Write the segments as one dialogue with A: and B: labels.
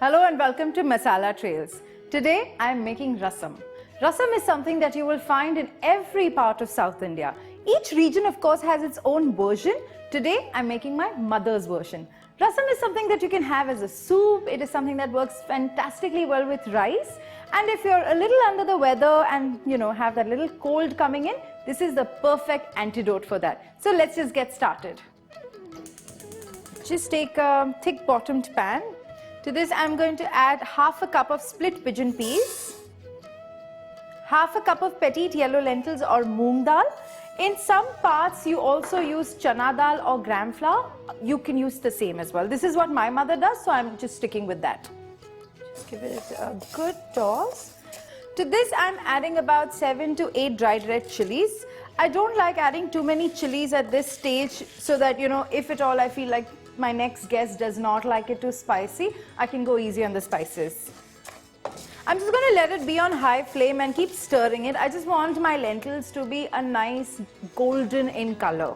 A: Hello and welcome to Masala Trails. Today I am making rasam. Rasam is something that you will find in every part of South India. Each region of course has its own version. Today I am making my mother's version. Rasam is something that you can have as a soup. It is something that works fantastically well with rice. And if you're a little under the weather and have that little cold coming in, this is the perfect antidote for that. So let's just get started. Just take a thick bottomed pan. To this I'm going to add half a cup of split pigeon peas, half a cup of petite yellow lentils or moong dal. In some parts you also use chana dal or gram flour. You can use the same as well. This is what my mother does, so I'm just sticking with that. Just give it a good toss. To this I'm adding about 7 to 8 dried red chillies. I don't like adding too many chillies at this stage so that if at all I feel like my next guest does not like it too spicy, I can go easy on the spices. I'm just going to let it be on high flame and keep stirring it. I just want my lentils to be a nice golden in color.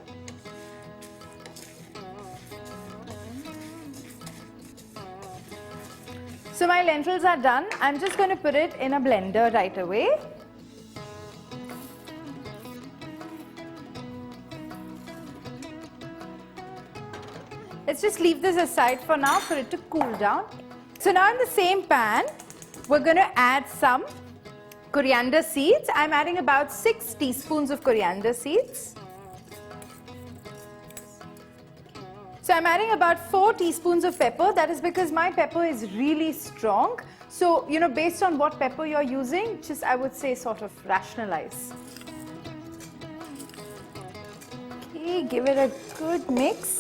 A: So my lentils are done. I'm just going to put it in a blender right away. Let's just leave this aside for now for it to cool down. So now in the same pan, we're going to add some coriander seeds. I'm adding about 6 teaspoons of coriander seeds. So I'm adding about 4 teaspoons of pepper. That is because my pepper is really strong. So, based on what pepper you're using, just I would say sort of rationalize. Okay, give it a good mix.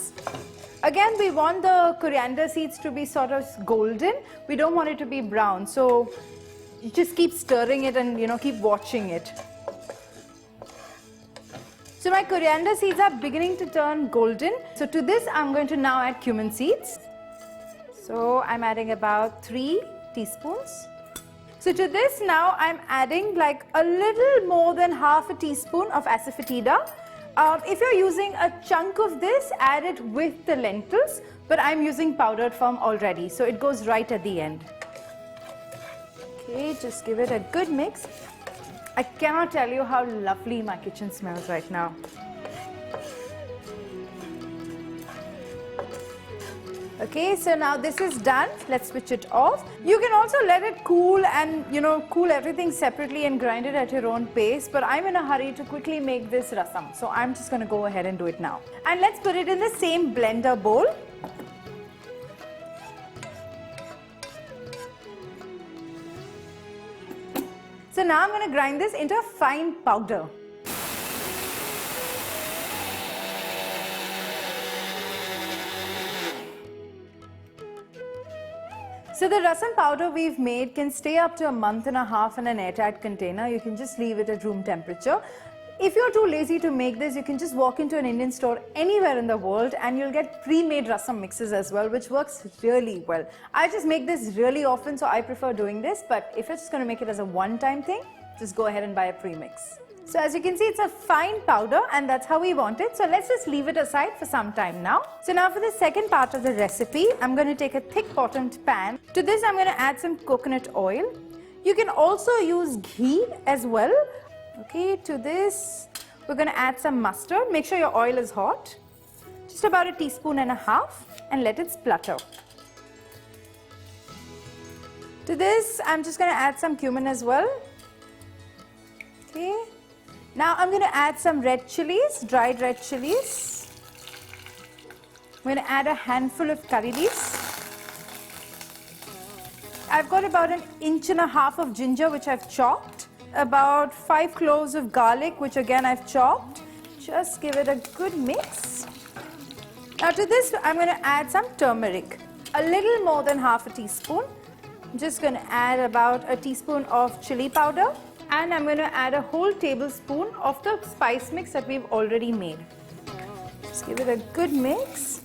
A: Again, we want the coriander seeds to be sort of golden. We don't want it to be brown. So you just keep stirring it and keep watching it. So my coriander seeds are beginning to turn golden. So to this I'm going to now add cumin seeds. So I'm adding about 3 teaspoons. So to this now I'm adding like a little more than half a teaspoon of asafoetida. If you're using a chunk of this, add it with the lentils, but I'm using powdered form already, so it goes right at the end. Okay, just give it a good mix. I cannot tell you how lovely my kitchen smells right now. Okay, so now this is done. Let's switch it off. You can also let it cool and cool everything separately and grind it at your own pace, but I'm in a hurry to quickly make this rasam, so I'm just going to go ahead and do it now. And let's put it in the same blender bowl. So now I'm going to grind this into a fine powder. So the rasam powder we've made can stay up to a month and a half in an airtight container. You can just leave it at room temperature. If you're too lazy to make this, you can just walk into an Indian store anywhere in the world and you'll get pre-made rasam mixes as well, which works really well. I just make this really often, so I prefer doing this, but if you're just going to make it as a one-time thing, just go ahead and buy a pre-mix. So as you can see, it's a fine powder and that's how we want it. So let's just leave it aside for some time now. So now for the second part of the recipe, I'm going to take a thick bottomed pan. To this, I'm going to add some coconut oil. You can also use ghee as well. Okay, to this, we're going to add some mustard. Make sure your oil is hot. Just about 1.5 teaspoons and let it splutter. To this, I'm just going to add some cumin as well. Okay. Now I'm going to add some red chillies, dried red chillies. I'm going to add a handful of curry leaves. I've got about 1.5 inches of ginger which I've chopped. About 5 cloves of garlic which again I've chopped. Just give it a good mix. Now to this I'm going to add some turmeric. A little more than half a teaspoon. I'm just going to add about 1 teaspoon of chilli powder. And I'm going to add a whole tablespoon of the spice mix that we've already made. Just give it a good mix.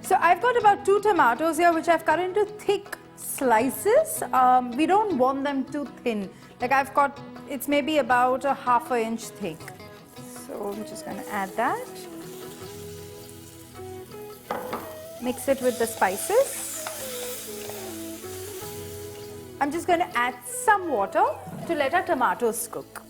A: So I've got about 2 tomatoes here which I've cut into thick slices. We don't want them too thin. Like I've got, it's maybe about 1/2 inch thick. So I'm just going to add that. Mix it with the spices. I'm just going to add some water to let our tomatoes cook.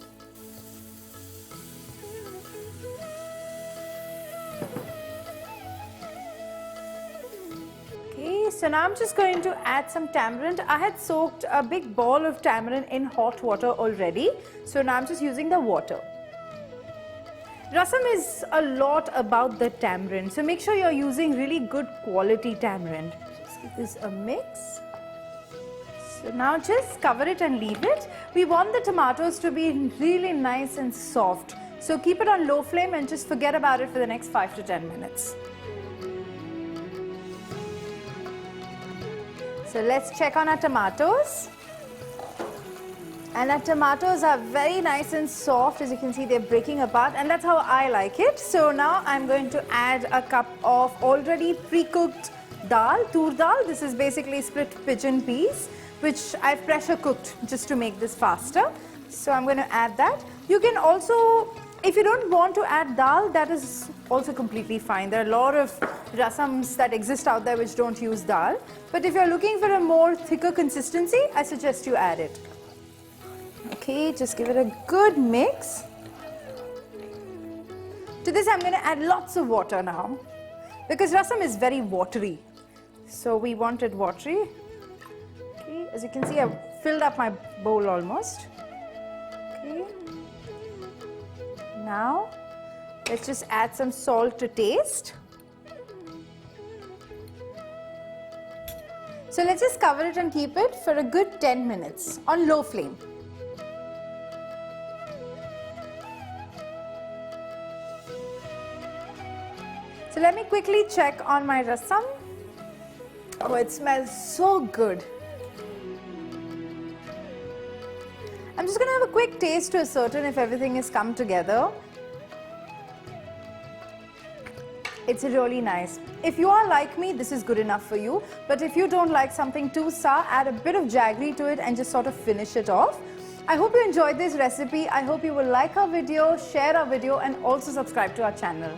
A: Okay, so now I'm just going to add some tamarind. I had soaked a big ball of tamarind in hot water already. So now I'm just using the water. Rasam is a lot about the tamarind, so make sure you're using really good quality tamarind. Just give this a mix. So now just cover it and leave it. We want the tomatoes to be really nice and soft. So keep it on low flame and just forget about it for the next 5 to 10 minutes. So let's check on our tomatoes. And our tomatoes are very nice and soft. As you can see, they're breaking apart, and that's how I like it. So now I'm going to add a cup of already pre-cooked dal, toor dal. This is basically split pigeon peas, which I've pressure cooked just to make this faster. So I'm going to add that. You can also, if you don't want to add dal, that is also completely fine. There are a lot of rasams that exist out there which don't use dal. But if you're looking for a more thicker consistency, I suggest you add it. Okay, just give it a good mix. To this I'm going to add lots of water now, because rasam is very watery. So we want it watery. Okay, as you can see, I've filled up my bowl almost. Okay. Now let's just add some salt to taste. So let's just cover it and keep it for a good 10 minutes on low flame. So let me quickly check on my rasam. Oh, it smells so good. I'm just going to have a quick taste to ascertain if everything has come together. It's really nice. If you are like me, this is good enough for you. But if you don't like something too sour, add a bit of jaggery to it and just sort of finish it off. I hope you enjoyed this recipe. I hope you will like our video, share our video, and also subscribe to our channel.